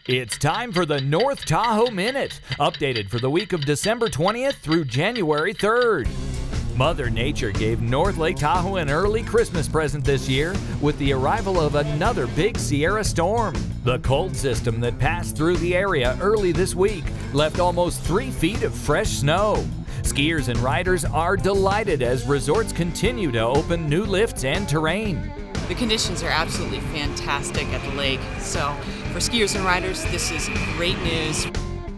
It's time for the North Tahoe Minute, updated for the week of December 20th through January 3rd. Mother Nature gave North Lake Tahoe an early Christmas present this year with the arrival of another big Sierra storm. The cold system that passed through the area early this week left almost 3 feet of fresh snow. Skiers and riders are delighted as resorts continue to open new lifts and terrain. The conditions are absolutely fantastic at the lake, so for skiers and riders, this is great news.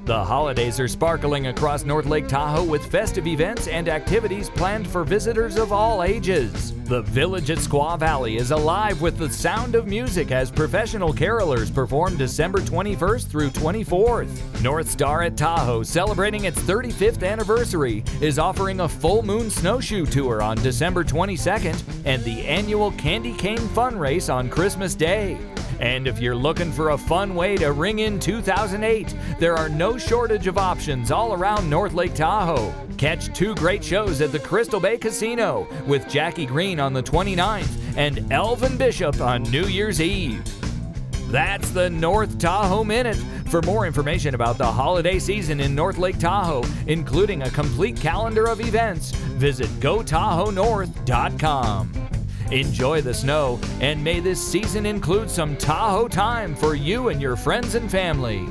The holidays are sparkling across North Lake Tahoe with festive events and activities planned for visitors of all ages. The village at Squaw Valley is alive with the sound of music as professional carolers perform December 21st through 24th. North Star at Tahoe, celebrating its 35th anniversary, is offering a full moon snowshoe tour on December 22nd and the annual Candy Cane Fun Race on Christmas Day. And if you're looking for a fun way to ring in 2008, there are no shortage of options all around North Lake Tahoe. Catch 2 great shows at the Crystal Bay Casino with Jackie Green on the 29th and Elvin Bishop on New Year's Eve. That's the North Tahoe Minute. For more information about the holiday season in North Lake Tahoe, including a complete calendar of events, visit GoTahoeNorth.com. Enjoy the snow, and may this season include some Tahoe time for you and your friends and family.